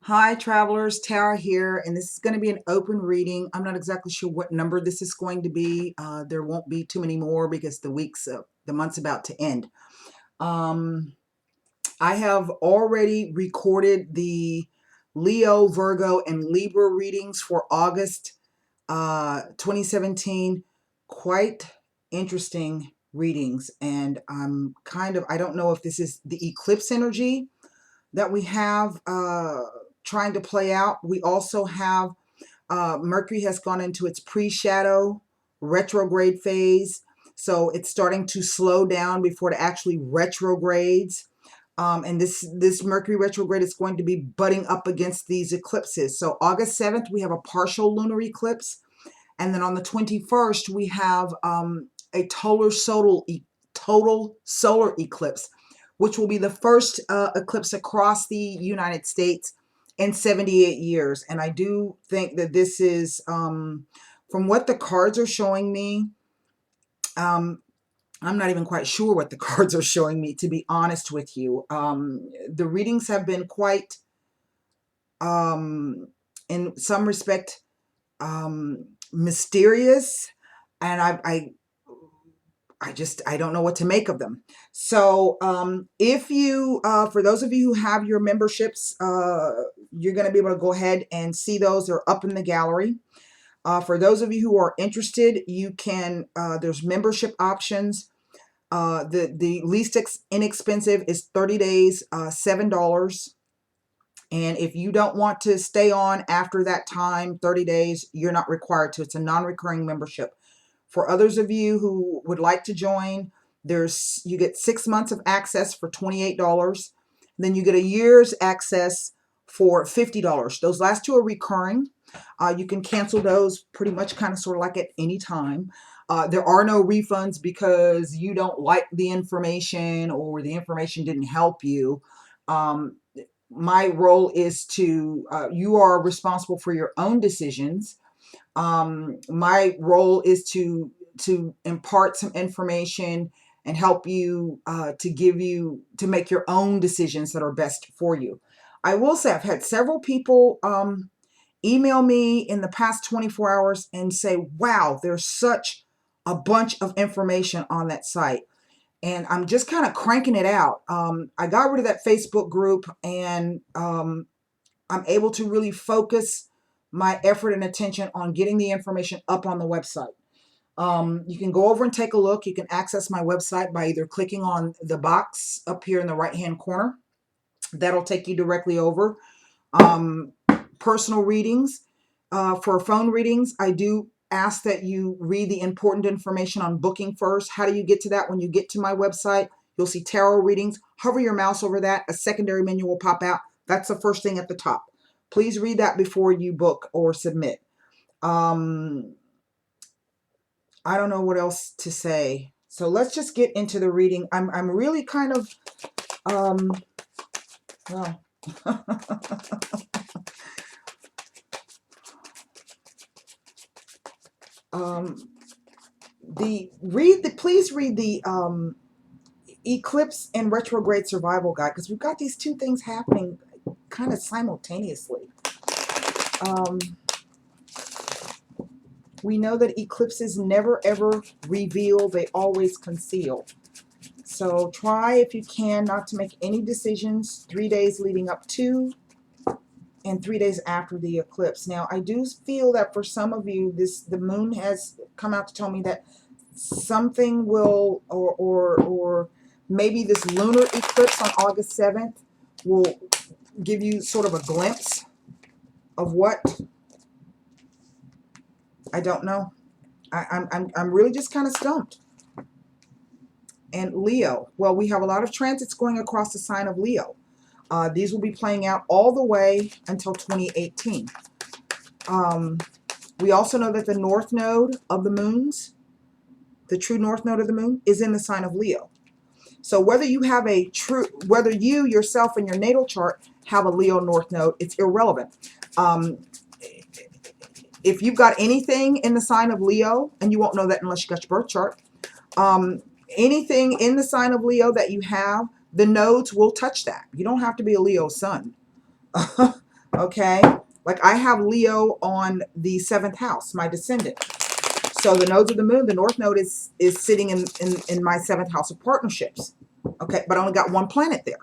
Hi, travelers. Tara here, and this is going to be an open reading. I'm not exactly sure what number this is going to be. There won't be too many more because the month's about to end. Um, I have already recorded the Leo, Virgo, and Libra readings for August 2017. Quite interesting readings, and I don't know if this is the eclipse energy that we have trying to play out. We also have Mercury has gone into its pre-shadow retrograde phase. So it's starting to slow down before it actually retrogrades. And this Mercury retrograde is going to be butting up against these eclipses. So August 7th, we have a partial lunar eclipse. And then on the 21st, we have a total solar eclipse, which will be the first eclipse across the United States in 78 years. And I do think that this is, from what the cards are showing me, I'm not even quite sure what the cards are showing me, to be honest with you. The readings have been quite, in some respect, mysterious, and I don't know what to make of them. So if you for those of you who have your memberships, you're going to be able to go ahead and see those. They're up in the gallery. For those of you who are interested, you can there's membership options. The least inexpensive is 30 days, $7. And if you don't want to stay on after that time, 30 days, you're not required to. It's a non-recurring membership. For others of you who would like to join, you get 6 months of access for $28. Then you get a year's access for $50. Those last two are recurring. You can cancel those pretty much kind of sort of like at any time. There are no refunds because you don't like the information or the information didn't help you. My role is to, you are responsible for your own decisions. My role is to impart some information and help you to make your own decisions that are best for you. I will say I've had several people email me in the past 24 hours and say, wow, there's such a bunch of information on that site. And I'm just kind of cranking it out. I got rid of that Facebook group, and I'm able to really focus my effort and attention on getting the information up on the website. You can go over and take a look. You can access my website by either clicking on the box up here in the right-hand corner. That'll take you directly over. Personal readings. For phone readings, I do ask that you read the important information on booking first. How do you get to that? When you get to my website, you'll see tarot readings. Hover your mouse over that. A secondary menu will pop out. That's the first thing at the top. Please read that before you book or submit. I don't know what else to say. So let's just get into the reading. I'm really kind of well please read the eclipse and retrograde survival guide, because we've got these two things happening kind of simultaneously. We know that eclipses never ever reveal, they always conceal. So try, if you can, not to make any decisions 3 days leading up to and 3 days after the eclipse. Now, I do feel that for some of you, the moon has come out to tell me that something will, or maybe this lunar eclipse on August 7th will give you sort of a glimpse of what. I don't know. I'm really just kind of stumped. And Leo, well, we have a lot of transits going across the sign of Leo. These will be playing out all the way until 2018. We also know that the north node of the moons, the true north node of the moon, is in the sign of Leo. So whether you have whether you yourself in your natal chart have a Leo north node, it's irrelevant. If you've got anything in the sign of Leo, and you won't know that unless you got your birth chart, anything in the sign of Leo that you have, the nodes will touch that. You don't have to be a Leo sun. Okay, like I have Leo on the 7th house, my descendant. So the nodes of the moon, the north node is sitting in my 7th house of partnerships. Okay, but I only got one planet there.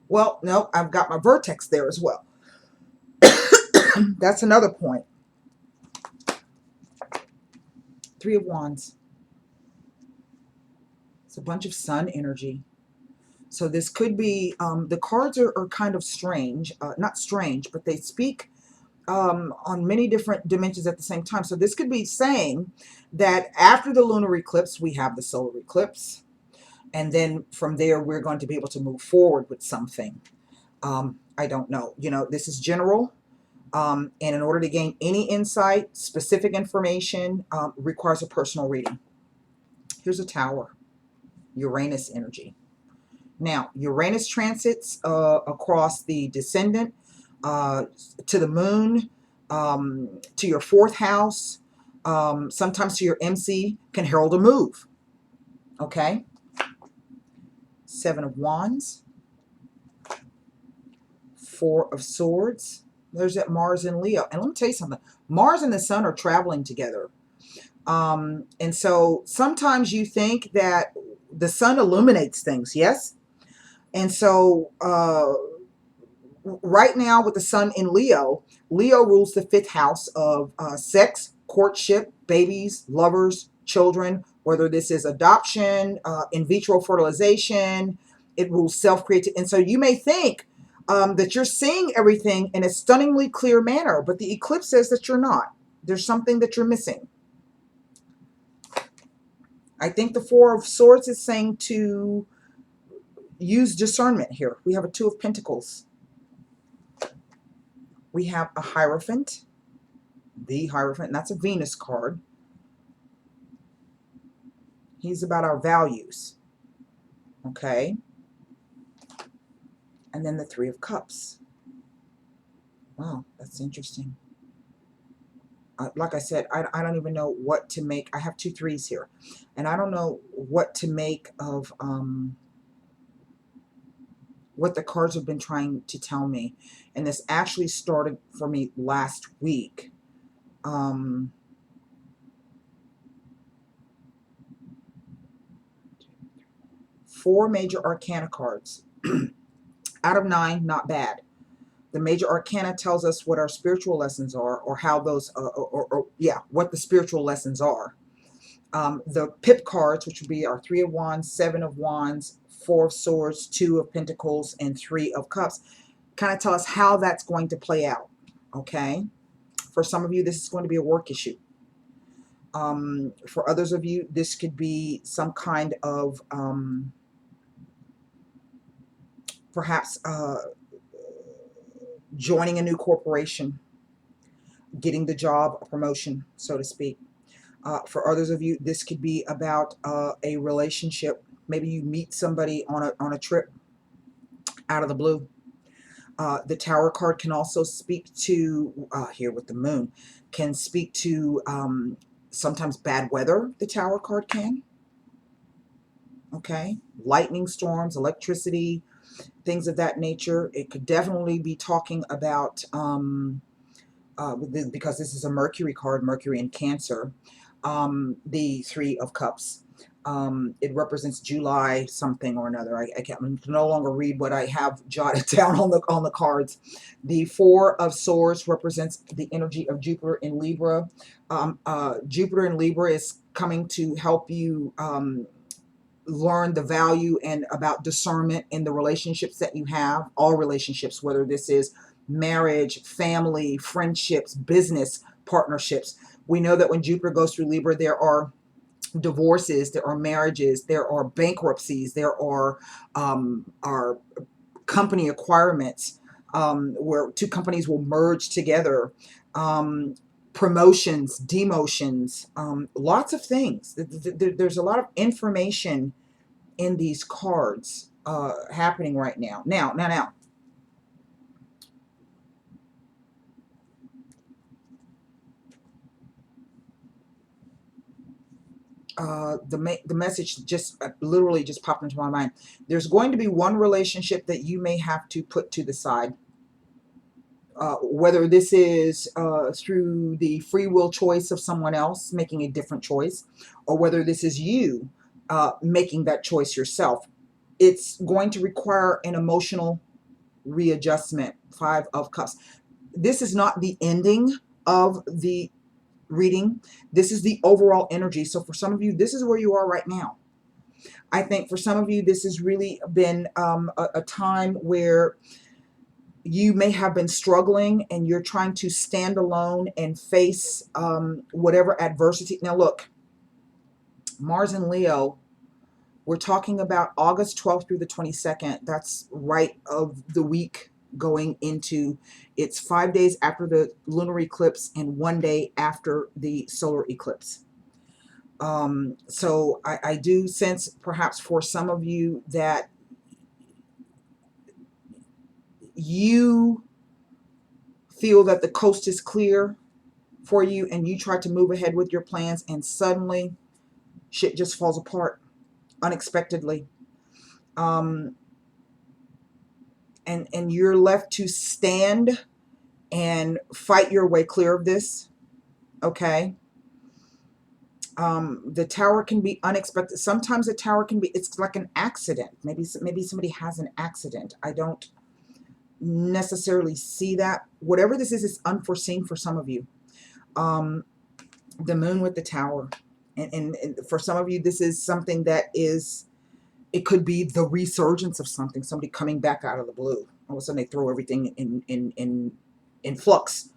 Well, no, I've got my vertex there as well. That's another point. 3 of Wands. It's a bunch of sun energy. So this could be, the cards are kind of strange. Not strange, but they speak on many different dimensions at the same time. So this could be saying that after the lunar eclipse, we have the solar eclipse. And then from there, we're going to be able to move forward with something. I don't know. You know, this is general. And in order to gain any insight, specific information requires a personal reading. Here's a tower, Uranus energy. Now, Uranus transits across the descendant, to the moon, to your 4th house, sometimes to your MC, can herald a move. Okay? 7 of Wands, 4 of Swords. There's that Mars and Leo. And let me tell you something. Mars and the Sun are traveling together. And so sometimes you think that the Sun illuminates things, yes? And so right now with the Sun in Leo, Leo rules the 5th house of sex, courtship, babies, lovers, children, whether this is adoption, in vitro fertilization. It rules self-created. And so you may think that you're seeing everything in a stunningly clear manner, but the eclipse says that you're not. There's something that you're missing. I think the 4 of Swords is saying to use discernment here. We have a 2 of Pentacles. We have a Hierophant, the Hierophant, and that's a Venus card. He's about our values. Okay. And then the 3 of Cups. Wow, that's interesting. Like I said, I don't even know what to make. I have 2 3s here. And I don't know what to make of what the cards have been trying to tell me. And this actually started for me last week. 4 major arcana cards. Out of 9, not bad. The major arcana tells us what our spiritual lessons are, or how those, what the spiritual lessons are. The pip cards, which would be our 3 of Wands, 7 of Wands, 4 of Swords, 2 of Pentacles, and 3 of Cups, kind of tell us how that's going to play out. Okay? For some of you, this is going to be a work issue. For others of you, this could be some kind of perhaps joining a new corporation, getting the job, a promotion, so to speak. For others of you, this could be about a relationship. Maybe you meet somebody on a trip out of the blue. The Tower card can also speak to, here with the Moon, can speak to sometimes bad weather, the Tower card can. Okay? Lightning storms, electricity, things of that nature. It could definitely be talking about, because this is a Mercury card, Mercury in Cancer, the 3 of Cups. It represents July something or another. I can't no longer read what I have jotted down on the cards. The 4 of Swords represents the energy of Jupiter in Libra. Jupiter in Libra is coming to help you learn the value and about discernment in the relationships that you have, all relationships, whether this is marriage, family, friendships, business partnerships. We know that when Jupiter goes through Libra, there are divorces, there are marriages, there are bankruptcies, there are company acquirements, where 2 companies will merge together, promotions, demotions, lots of things. There's a lot of information in these cards happening right now. Now. The message just literally just popped into my mind. There's going to be one relationship that you may have to put to the side. whether this is through the free will choice of someone else making a different choice, or whether this is you making that choice yourself. It's going to require an emotional readjustment. Five of Cups. This is not the ending of the reading. This is the overall energy. So for some of you, this is where you are right now. I think for some of you, this has really been a time where you may have been struggling and you're trying to stand alone and face whatever adversity. Now look, Mars and Leo, we're talking about August 12th through the 22nd. That's right of the week going into, it's 5 days after the lunar eclipse and 1 day after the solar eclipse. So I do sense perhaps for some of you that you feel that the coast is clear for you and you try to move ahead with your plans and suddenly shit just falls apart unexpectedly. And you're left to stand and fight your way clear of this. Okay. The tower can be unexpected. Sometimes the tower can be, it's like an accident. Maybe somebody has an accident. I don't necessarily see that. Whatever this is unforeseen for some of you. The moon with the tower. And for some of you, this is something that is, it could be the resurgence of something, somebody coming back out of the blue. All of a sudden they throw everything in flux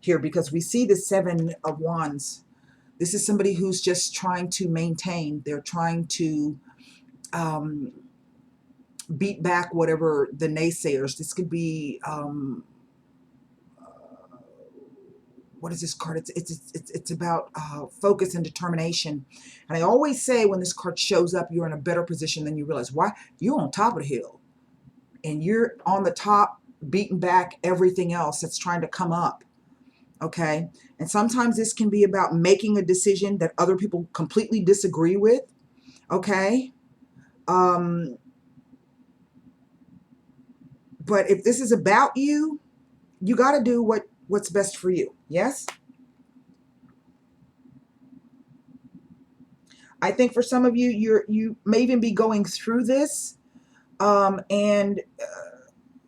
here, because we see the Seven of Wands. This is somebody who's just trying to maintain. They're trying to beat back whatever the naysayers. This could be, what is this card? It's about focus and determination. And I always say when this card shows up, you're in a better position than you realize. Why? You're on top of the hill. And you're on the top, beating back everything else that's trying to come up. Okay? And sometimes this can be about making a decision that other people completely disagree with. Okay? But if this is about you, you got to do what's best for you. Yes? I think for some of you, you may even be going through this, and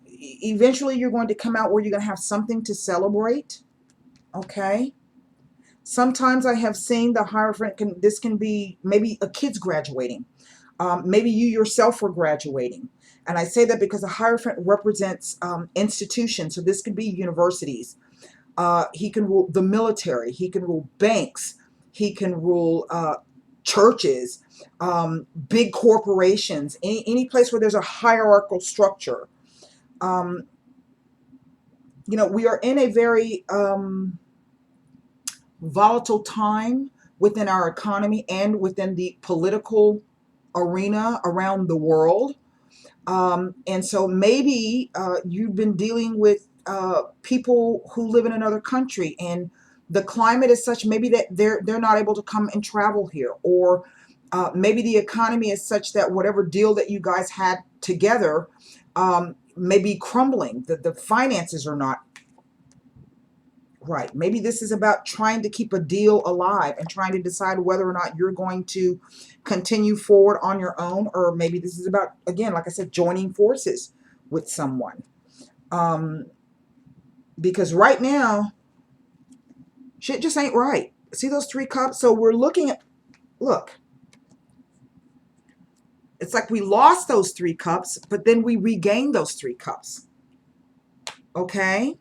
eventually you're going to come out where you're going to have something to celebrate. Okay? Sometimes I have seen the Hierophant, this can be maybe a kid's graduating. Maybe you yourself were graduating. And I say that because the Hierophant represents institutions. So this could be universities. He can rule the military. He can rule banks. He can rule churches, big corporations, any place where there's a hierarchical structure. You know, we are in a very volatile time within our economy and within the political arena around the world. And so maybe you've been dealing with people who live in another country, and the climate is such maybe that they're not able to come and travel here, or maybe the economy is such that whatever deal that you guys had together may be crumbling. The finances are not right. Maybe this is about trying to keep a deal alive and trying to decide whether or not you're going to continue forward on your own, or maybe this is about, again, like I said, joining forces with someone. Because right now, shit just ain't right. See those 3 cups? So we're looking at, look, it's like we lost those 3 cups, but then we regained those 3 cups. Okay?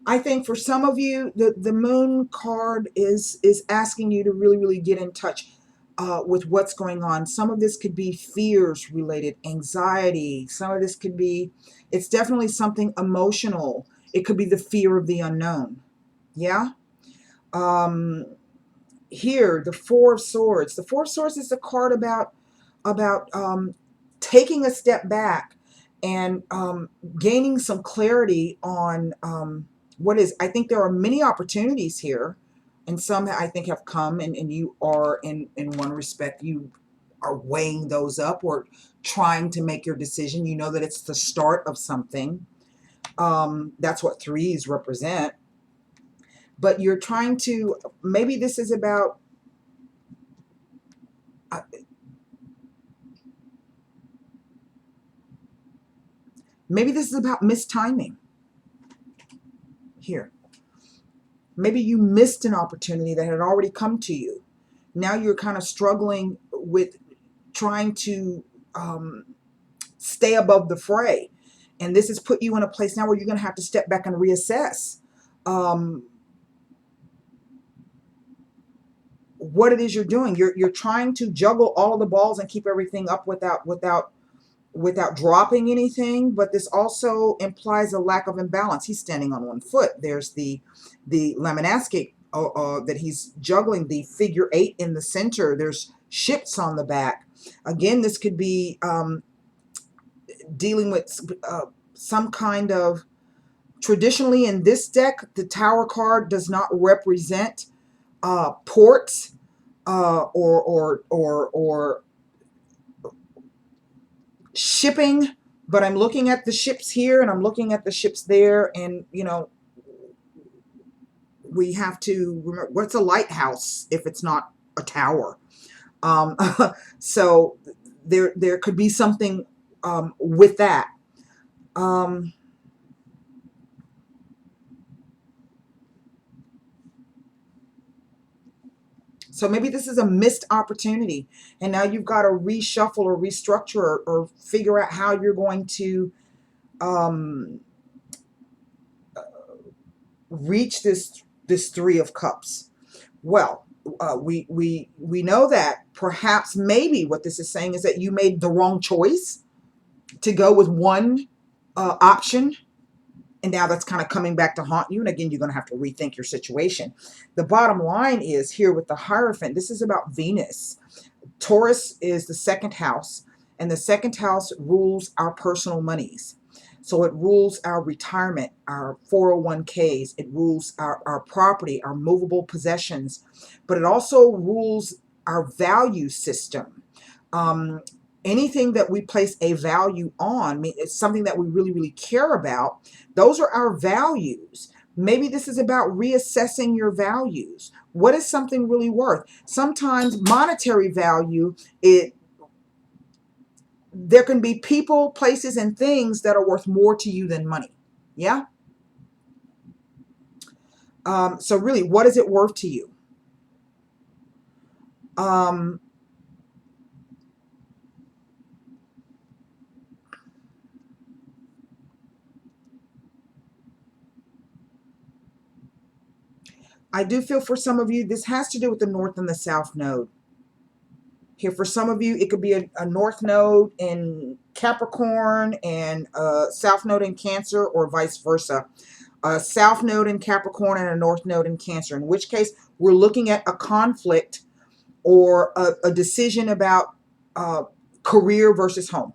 I think for some of you, the moon card is asking you to really, really get in touch with what's going on. Some of this could be fears related, anxiety. Some of this could be, it's definitely something emotional. It could be the fear of the unknown. Yeah? Here, the Four of Swords. The Four of Swords is a card about taking a step back and gaining some clarity on what is. I think there are many opportunities here, and some I think have come, and you are in one respect, you are weighing those up or trying to make your decision. You know that it's the start of something. That's what threes represent. But you're trying to, maybe this is about, uh, maybe this is about mistiming here. Maybe you missed an opportunity that had already come to you. Now you're kind of struggling with trying to stay above the fray. And this has put you in a place now where you're going to have to step back and reassess what it is you're doing. You're trying to juggle all of the balls and keep everything up without dropping anything, but this also implies a lack of imbalance. He's standing on one foot. There's the Namaste that he's juggling, the figure 8 in the center. There's ships on the back. Again, this could be dealing with some kind of, traditionally in this deck, the Tower card does not represent ports or shipping, but I'm looking at the ships here and I'm looking at the ships there, and you know, we have to remember, what's a lighthouse if it's not a tower? So there could be something with that. So maybe this is a missed opportunity, and now you've got to reshuffle or restructure or figure out how you're going to reach this Three of Cups. Well, we know that perhaps maybe what this is saying is that you made the wrong choice to go with one option, and now that's kind of coming back to haunt you. And again, you're going to have to rethink your situation. The bottom line is here with the Hierophant, this is about Venus. Taurus is the second house, and the second house rules our personal monies. So it rules our retirement, our 401ks, it rules our property, our movable possessions, but it also rules our value system. Anything that we place a value on, I mean, it's something that we really, really care about. Those are our values. Maybe this is about reassessing your values. What is something really worth? Sometimes monetary value, there can be people, places, and things that are worth more to you than money. Yeah? So really, what is it worth to you? I do feel for some of you, this has to do with the North and the South Node. Here, for some of you, it could be a North Node in Capricorn and a South Node in Cancer, or vice versa. A South Node in Capricorn and a North Node in Cancer, in which case we're looking at a conflict or a decision about career versus home.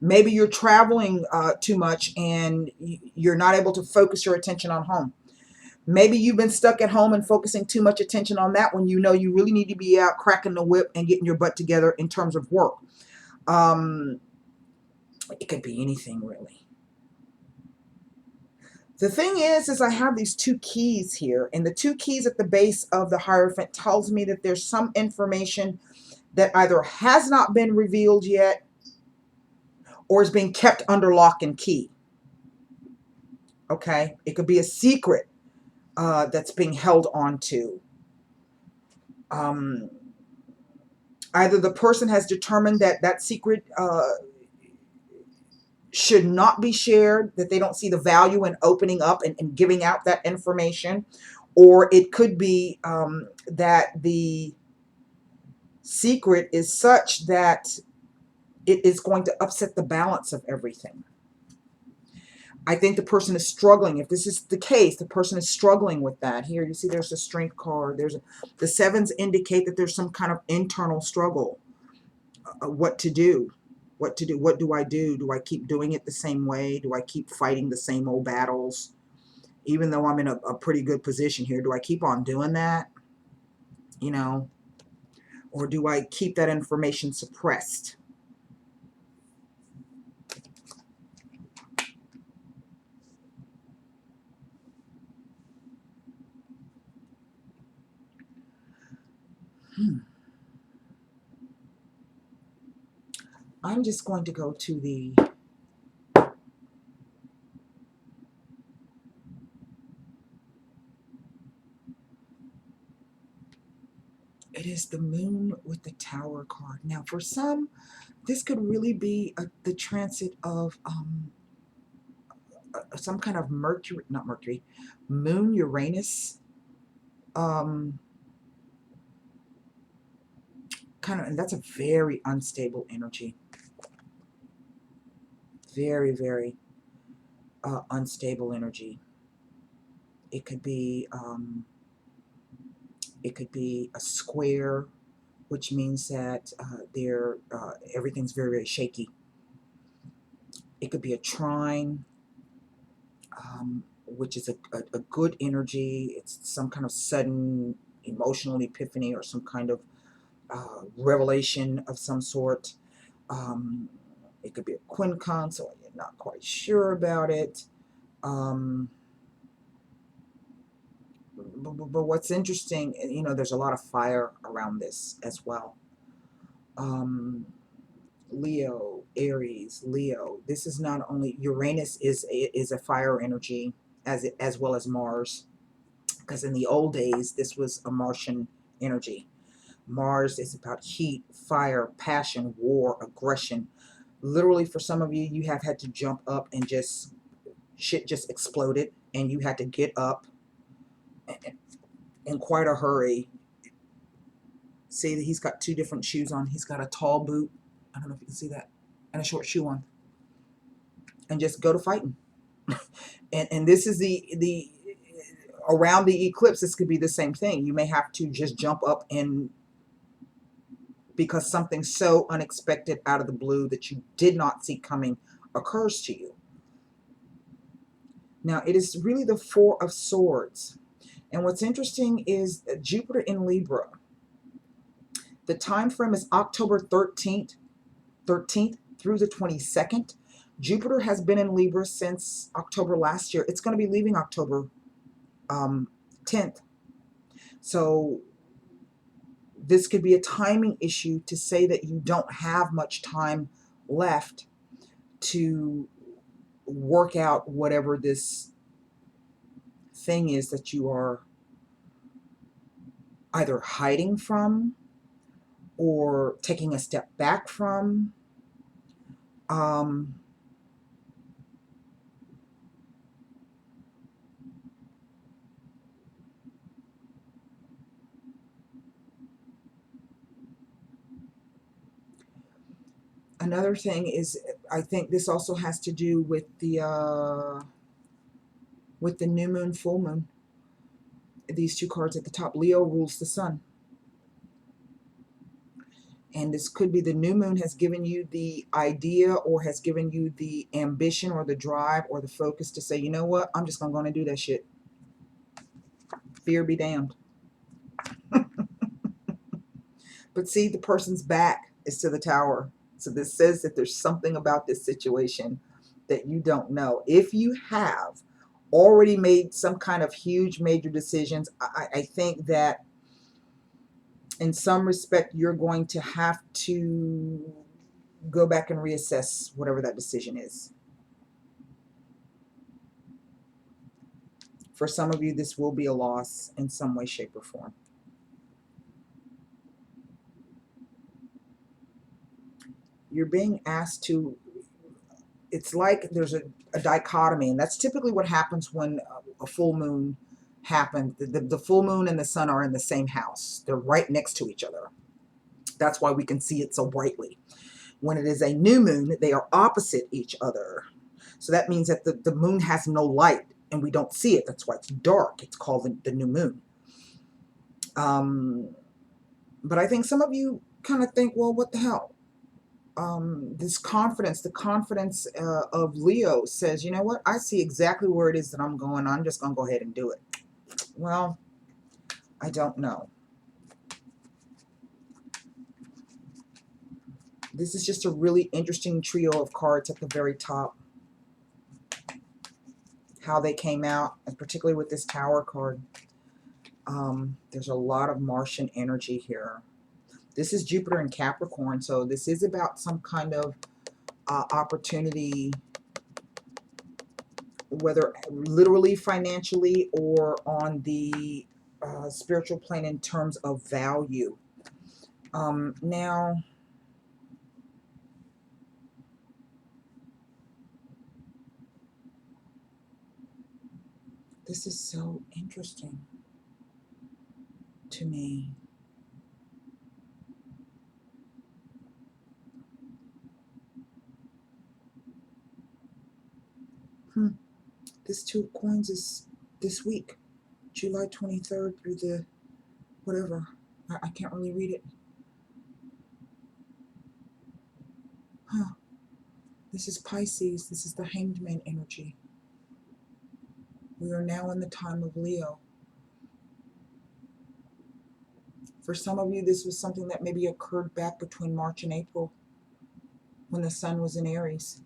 Maybe you're traveling too much and you're not able to focus your attention on home. Maybe you've been stuck at home and focusing too much attention on that when you know you really need to be out cracking the whip and getting your butt together in terms of work. It could be anything, really. The thing is I have these two keys here, and the two keys at the base of the Hierophant tells me that there's some information that either has not been revealed yet or is being kept under lock and key. Okay? It could be a secret that's being held on to. Either the person has determined that that secret should not be shared, that they don't see the value in opening up and giving out that information, or it could be that the secret is such that it is going to upset the balance of everything. I think the person is struggling. If this is the case, the person is struggling with that. Here, you see there's a Strength card. The sevens indicate that there's some kind of internal struggle. What to do? What to do? What do I do? Do I keep doing it the same way? Do I keep fighting the same old battles? Even though I'm in a pretty good position here, do I keep on doing that? You know? Or do I keep that information suppressed? I'm just going to go to the it is the moon with the Tower card. Now, for some, this could really be the transit of some kind of Mercury, not Mercury, Moon Uranus, kind of, and that's a very unstable energy. Very, very unstable energy. It could be a square, which means that everything's very, very shaky. It could be a trine, which is a good energy. It's some kind of sudden emotional epiphany or some kind of revelation of some sort. It could be a quincunx, so you're not quite sure about it. But what's interesting, there's a lot of fire around this as well. Leo, Aries, Leo. This is not only Uranus is a fire energy as well as Mars, because in the old days this was a Martian energy. Mars is about heat, fire, passion, war, aggression. Literally, for some of you, you have had to jump up and shit just exploded, and you had to get up in quite a hurry. See that he's got two different shoes on. He's got a tall boot, I don't know if you can see that, and a short shoe on, and just go to fighting. and this is the around the eclipse. This could be the same thing. You may have to just jump up and because something so unexpected out of the blue that you did not see coming occurs to you. Now, it is really the Four of Swords. And what's interesting is Jupiter in Libra. The time frame is October 13th through the 22nd. Jupiter has been in Libra since October last year. It's going to be leaving October 10th. So this could be a timing issue to say that you don't have much time left to work out whatever this thing is that you are either hiding from or taking a step back from. Another thing is, I think this also has to do with the new moon, full moon. These two cards at the top. Leo rules the sun. And this could be the new moon has given you the idea or has given you the ambition or the drive or the focus to say, you know what, I'm just going to do that shit. Fear be damned. But see, the person's back is to the Tower. So this says that there's something about this situation that you don't know. If you have already made some kind of huge major decisions, I think that in some respect you're going to have to go back and reassess whatever that decision is. For some of you, this will be a loss in some way, shape, or form. You're being asked to, it's like there's a dichotomy, and that's typically what happens when a full moon happens. The full moon and the sun are in the same house. They're right next to each other. That's why we can see it so brightly. When it is a new moon, they are opposite each other. So that means that the moon has no light and we don't see it. That's why it's dark. It's called the new moon. But I think some of you kind of think, well, what the hell? This confidence, the confidence of Leo says, you know what? I see exactly where it is that I'm going. I'm just going to go ahead and do it. Well, I don't know. This is just a really interesting trio of cards at the very top. How they came out, and particularly with this Tower card. There's a lot of Martian energy here. This is Jupiter in Capricorn, so this is about some kind of opportunity, whether literally financially or on the spiritual plane in terms of value. Now, this is so interesting to me. This Two of Coins is this week, July 23rd through the whatever. I can't really read it. This is Pisces. This is the Hanged Man energy. We are now in the time of Leo. For some of you, this was something that maybe occurred back between March and April when the sun was in Aries.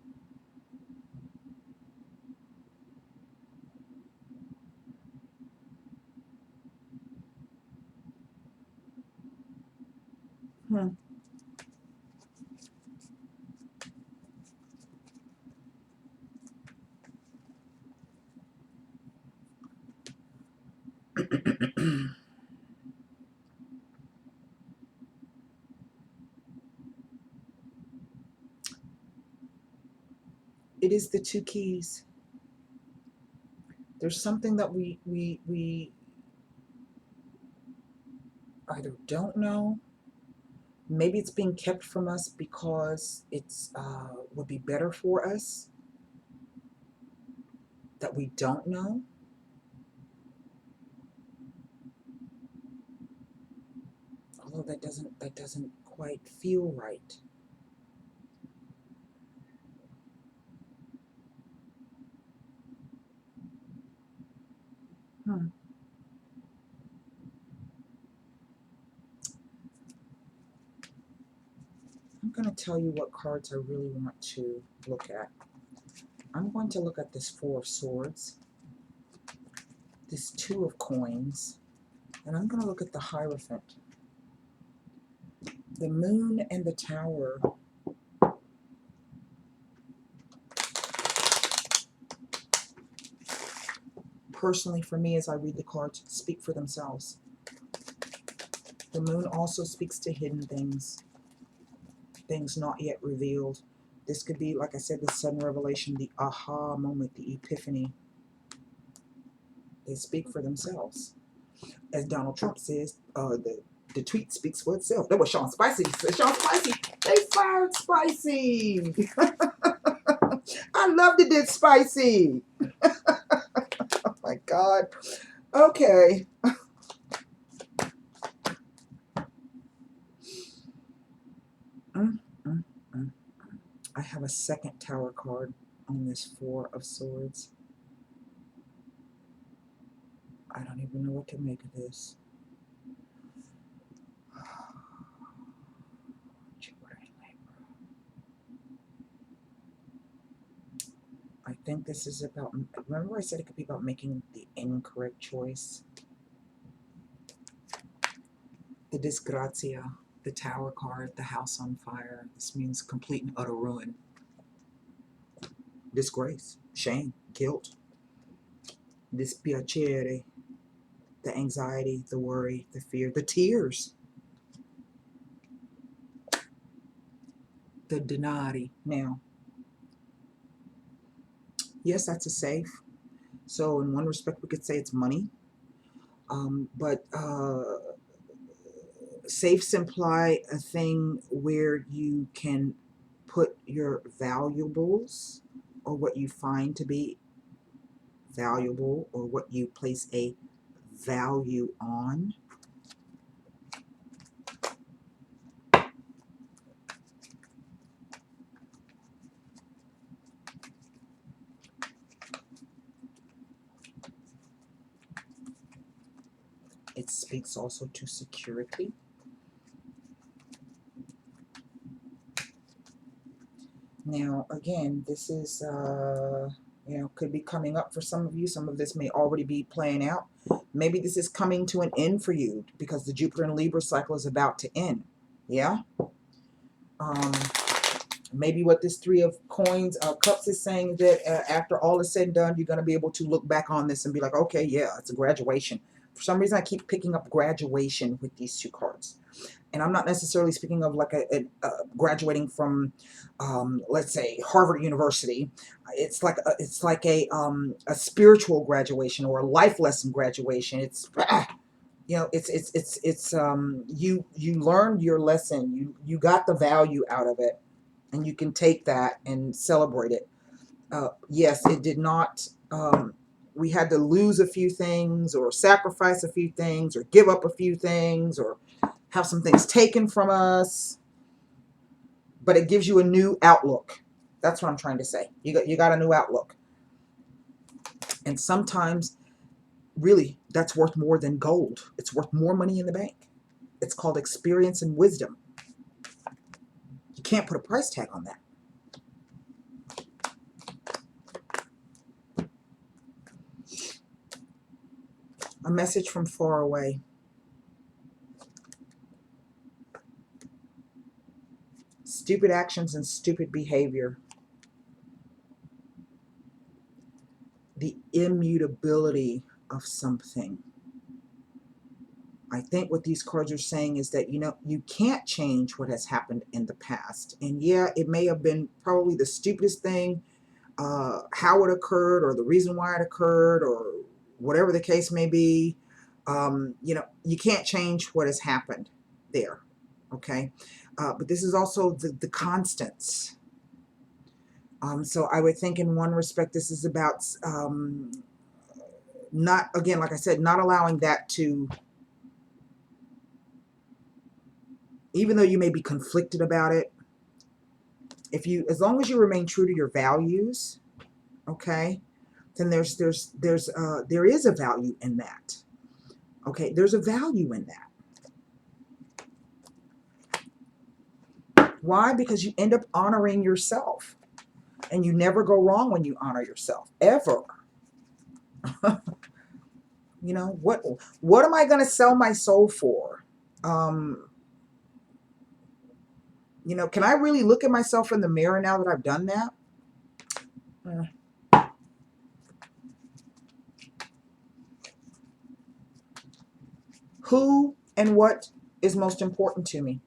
It is the two keys. There's something that we either don't know, maybe it's being kept from us because it's would be better for us, that we don't know. Although that doesn't quite feel right. I'm going to tell you what cards I really want to look at. I'm going to look at this Four of Swords, this Two of Coins, and I'm going to look at the Hierophant. The Moon and the Tower. Personally, for me, as I read the cards, speak for themselves. The Moon also speaks to hidden things, things not yet revealed. This could be, like I said, the sudden revelation, the aha moment, the epiphany. They speak for themselves. As Donald Trump says, the tweet speaks for itself. That was Sean Spicy. Sean Spicy, they fired Spicy. I loved it, did Spicy. Oh my God. Okay. I have a second Tower card on this Four of Swords. I don't even know what to make of this. I think this is about, remember I said it could be about making the incorrect choice? The Disgrazia, the Tower card, the house on fire. This means complete and utter ruin. Disgrace, shame, guilt. Dispiacere, the anxiety, the worry, the fear, the tears. The denari. Now, yes, that's a safe. So in one respect, we could say it's money. But safes imply a thing where you can put your valuables, or what you find to be valuable, or what you place a value on. It speaks also to security. Now, again, this is, you know, could be coming up for some of you. Some of this may already be playing out. Maybe this is coming to an end for you because the Jupiter and Libra cycle is about to end. Yeah. Um, maybe what this Three of Coins, Cups is saying that after all is said and done, you're going to be able to look back on this and be like, okay, yeah, it's a graduation. For some reason, I keep picking up graduation with these two cards. And I'm not necessarily speaking of like a graduating from, let's say, Harvard University. It's like a spiritual graduation or a life lesson graduation. It's you know, it's you learned your lesson. You got the value out of it, and you can take that and celebrate it. Yes, it did not. We had to lose a few things, or sacrifice a few things, or give up a few things, or have some things taken from us, but it gives you a new outlook. That's what I'm trying to say. You got a new outlook. And sometimes, really, that's worth more than gold. It's worth more money in the bank. It's called experience and wisdom. You can't put a price tag on that. A message from far away. Stupid actions and stupid behavior. The immutability of something. I think what these cards are saying is that, you know, you can't change what has happened in the past. And yeah, it may have been probably the stupidest thing, how it occurred or the reason why it occurred or whatever the case may be. You know, you can't change what has happened there. Okay. But this is also the constants. So I would think in one respect, this is about not, again, like I said, not allowing that to, even though you may be conflicted about it, if you, as long as you remain true to your values, okay, then there is a value in that. Okay, there's a value in that. Why? Because you end up honoring yourself, and you never go wrong when you honor yourself, ever. You know, what am I going to sell my soul for? You know, can I really look at myself in the mirror now that I've done that? Who and what is most important to me?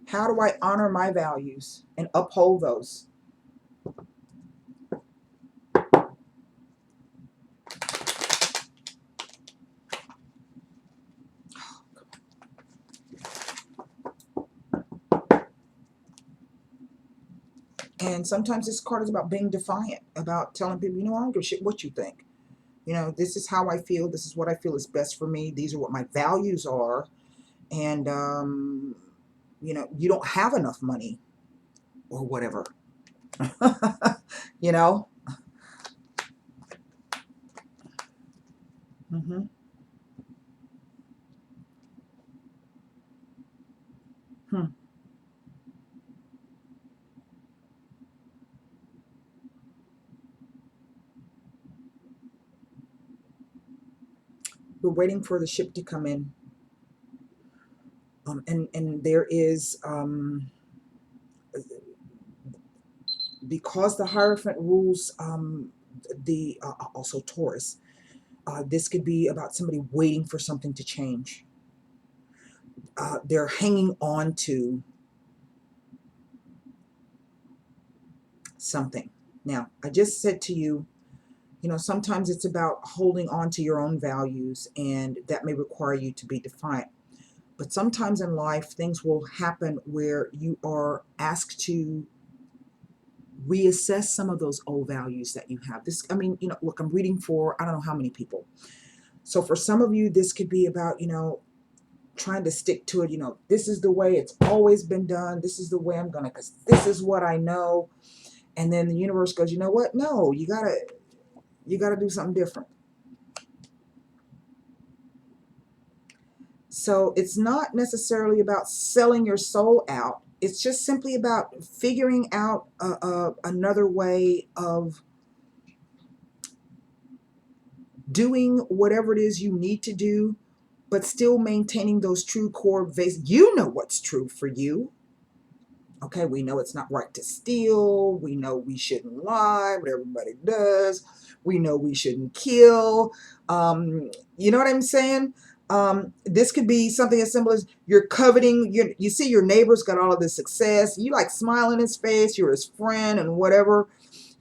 How do I honor my values and uphold those? And sometimes this card is about being defiant, about telling people, you know, I don't give a shit what you think. You know, this is how I feel. This is what I feel is best for me. These are what my values are. And, you know, you don't have enough money or whatever. You know? Mm-hmm. Hmm. We're waiting for the ship to come in. And there is, because the Hierophant rules the also Taurus, this could be about somebody waiting for something to change. They're hanging on to something. Now, I just said to you, you know, sometimes it's about holding on to your own values, and that may require you to be defiant. But sometimes in life, things will happen where you are asked to reassess some of those old values that you have. This, I mean, you know, look, I'm reading for I don't know how many people. So for some of you, this could be about, you know, trying to stick to it. You know, this is the way it's always been done. This is the way I'm gonna, because this is what I know. And then the universe goes, you know what? No, you gotta do something different. So it's not necessarily about selling your soul out. It's just simply about figuring out another way of doing whatever it is you need to do, but still maintaining those true core values. You know what's true for you. Okay, we know it's not right to steal. We know we shouldn't lie, but everybody does. We know we shouldn't kill. You know what I'm saying? This could be something as simple as you're coveting. You see your neighbor's got all of this success. You like smile in his face. You're his friend and whatever,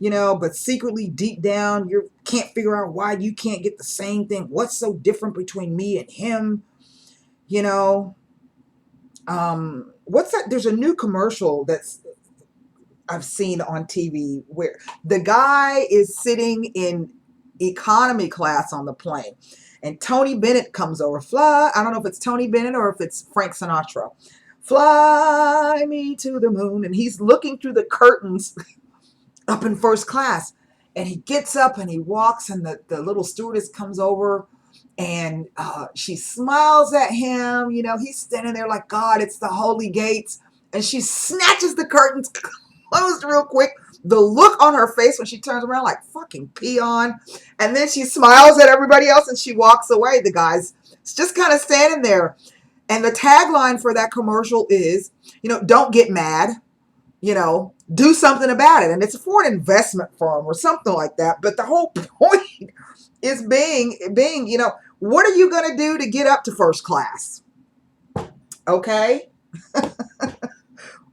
you know, but secretly deep down, you can't figure out why you can't get the same thing. What's so different between me and him? You know, what's that? There's a new commercial that's I've seen on TV where the guy is sitting in economy class on the plane and Tony Bennett comes over. Fly, I don't know if it's Tony Bennett or if it's Frank Sinatra. Fly me to the moon. And he's looking through the curtains up in first class. And he gets up and he walks and the little stewardess comes over and she smiles at him. You know, he's standing there like, God, it's the holy gates. And she snatches the curtains closed real quick. The look on her face when she turns around like fucking peon. And then she smiles at everybody else and she walks away. The guy's just kind of standing there. And the tagline for that commercial is, you know, don't get mad, you know, do something about it. And it's for an investment firm or something like that. But the whole point is being, you know, what are you going to do to get up to first class? Okay.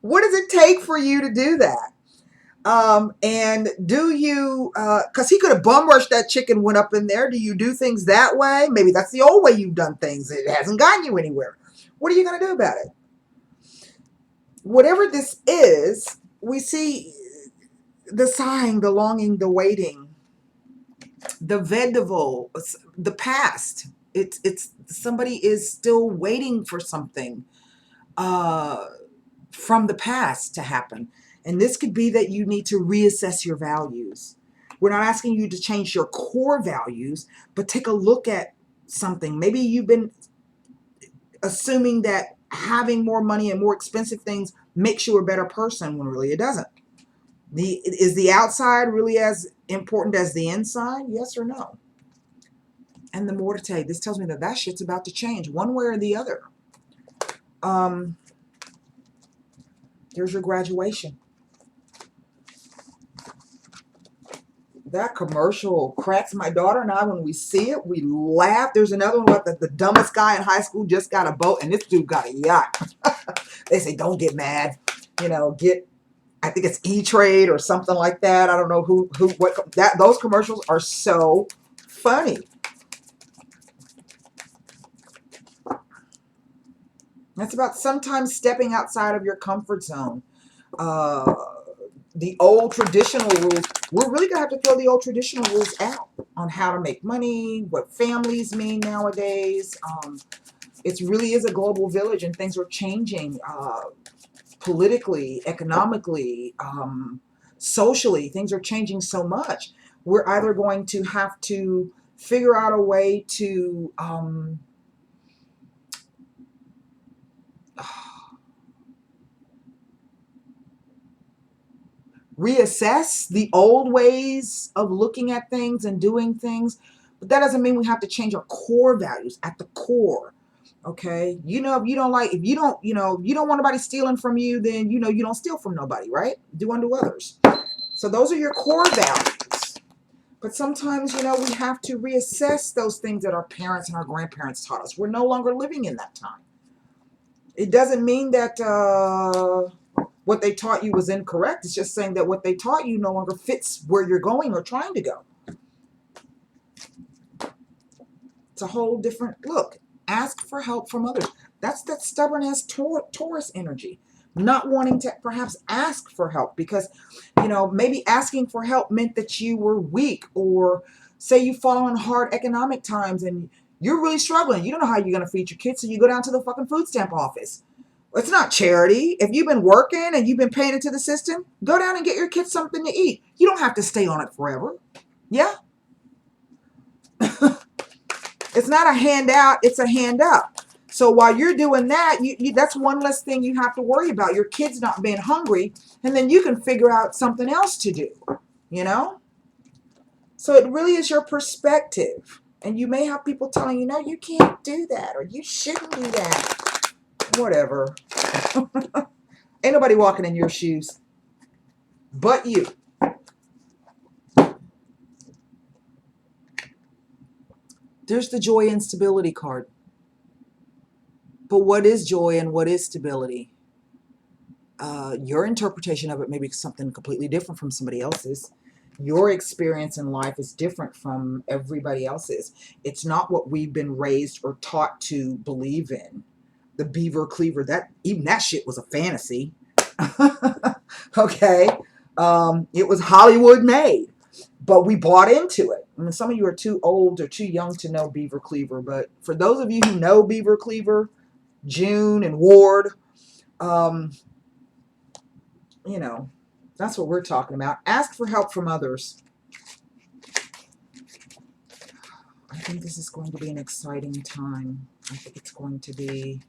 What does it take for you to do that? And do you, cause he could have bum rushed that chick and went up in there. Do you do things that way? Maybe that's the old way you've done things. It hasn't gotten you anywhere. What are you going to do about it? Whatever this is, we see the sighing, the longing, the waiting, the vedival, the past. It's somebody is still waiting for something, from the past to happen. And this could be that you need to reassess your values. We're not asking you to change your core values, but take a look at something. Maybe you've been assuming that having more money and more expensive things makes you a better person when really it doesn't. Is the outside really as important as the inside? Yes or no? And the more to tell you, this tells me that that shit's about to change one way or the other. Here's your graduation. That commercial cracks my daughter and I when we see it. We laugh. There's another one about the dumbest guy in high school just got a boat and this dude got a yacht. They say, don't get mad. You know, I think it's E-Trade or something like that. I don't know those commercials are so funny. That's about sometimes stepping outside of your comfort zone. The old traditional rules, we're really going to have to throw the old traditional rules out on how to make money, what families mean nowadays. It really is a global village and things are changing politically, economically, socially. Things are changing so much. We're either going to have to figure out a way to reassess the old ways of looking at things and doing things, but that doesn't mean we have to change our core values at the core. Okay, you know, if you don't want nobody stealing from you, then you know you don't steal from nobody, right? Do unto others. So those are your core values. But sometimes, you know, we have to reassess those things that our parents and our grandparents taught us. We're no longer living in that time. It doesn't mean that what they taught you was incorrect. It's just saying that what they taught you no longer fits where you're going or trying to go. It's a whole different look. Ask for help from others. That's that stubborn ass Taurus energy. Not wanting to perhaps ask for help because, you know, maybe asking for help meant that you were weak, or say you fall on hard economic times and you're really struggling. You don't know how you're going to feed your kids, so you go down to the fucking food stamp office. It's not charity. If you've been working and you've been paying into the system, go down and get your kids something to eat. You don't have to stay on it forever. Yeah? It's not a handout, it's a hand up. So while you're doing that, that's one less thing you have to worry about. Your kids not being hungry, and then you can figure out something else to do, you know? So it really is your perspective. And you may have people telling you, no, you can't do that, or you shouldn't do that. Whatever. Ain't nobody walking in your shoes but you. There's the joy and stability card. But what is joy and what is stability? Your interpretation of it may be something completely different from somebody else's. Your experience in life is different from everybody else's. It's not what we've been raised or taught to believe in. The beaver cleaver, even that shit was a fantasy. Okay. It was Hollywood made, but we bought into it. I mean, some of you are too old or too young to know beaver cleaver, but for those of you who know beaver cleaver, June and Ward, you know, that's what we're talking about. Ask for help from others. I think this is going to be an exciting time. I think it's going to be...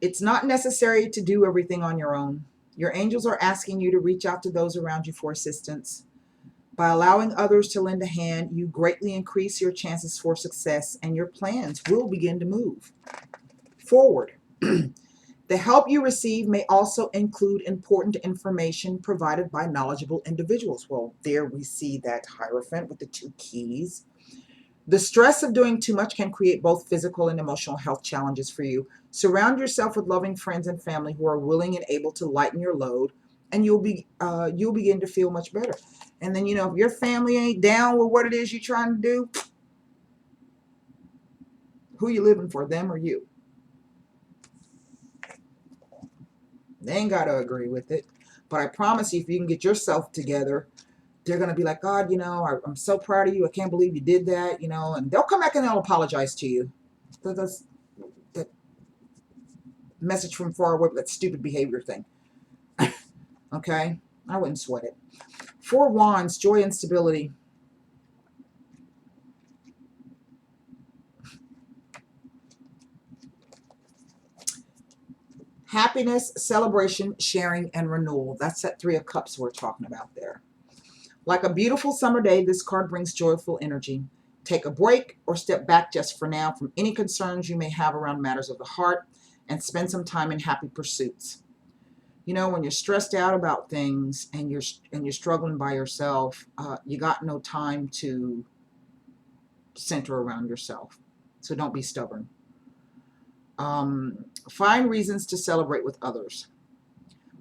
It's not necessary to do everything on your own. Your angels are asking you to reach out to those around you for assistance. By allowing others to lend a hand, you greatly increase your chances for success, and your plans will begin to move forward. The help you receive may also include important information provided by knowledgeable individuals. Well, there we see that Hierophant with the 2 keys. The stress of doing too much can create both physical and emotional health challenges for you. Surround yourself with loving friends and family who are willing and able to lighten your load, and you'll begin to feel much better. And then, if your family ain't down with what it is you're trying to do, who you living for, them or you? They ain't got to agree with it. But I promise you, if you can get yourself together, they're going to be like, God, I'm so proud of you. I can't believe you did that, and they'll come back and they'll apologize to you. That's that message from far away, that stupid behavior thing. Okay? I wouldn't sweat it. 4 Wands, joy and stability. Happiness, celebration, sharing, and renewal. That's that 3 of Cups we're talking about there. Like a beautiful summer day, this card brings joyful energy. Take a break or step back just for now from any concerns you may have around matters of the heart, and spend some time in happy pursuits. When you're stressed out about things and you're struggling by yourself, you got no time to center around yourself. So don't be stubborn. Find reasons to celebrate with others.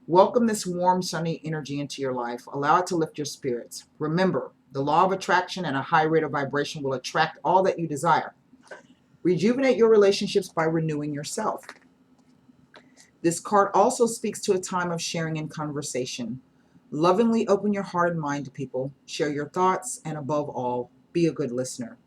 Welcome this warm, sunny energy into your life. Allow it to lift your spirits. Remember, the law of attraction and a high rate of vibration will attract all that you desire. Rejuvenate your relationships by renewing yourself. This card also speaks to a time of sharing and conversation. Lovingly open your heart and mind to people. Share your thoughts, and above all, be a good listener.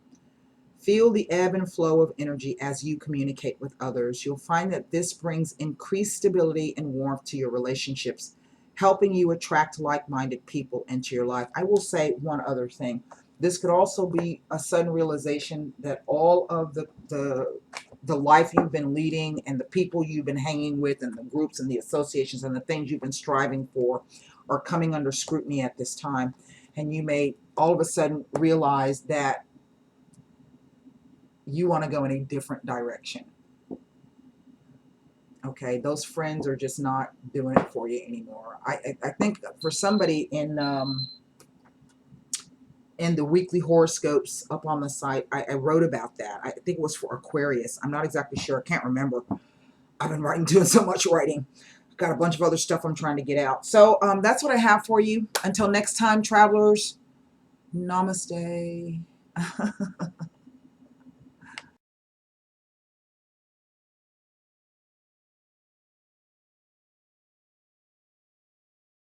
Feel the ebb and flow of energy as you communicate with others. You'll find that this brings increased stability and warmth to your relationships, helping you attract like-minded people into your life. I will say one other thing. This could also be a sudden realization that all of the life you've been leading and the people you've been hanging with and the groups and the associations and the things you've been striving for are coming under scrutiny at this time. And you may all of a sudden realize that you want to go in a different direction. Okay, those friends are just not doing it for you anymore. I think for somebody in the weekly horoscopes up on the site, I wrote about that. I think it was for Aquarius. I'm not exactly sure. I can't remember. I've been doing so much writing. I've got a bunch of other stuff I'm trying to get out. So that's what I have for you. Until next time, travelers, namaste.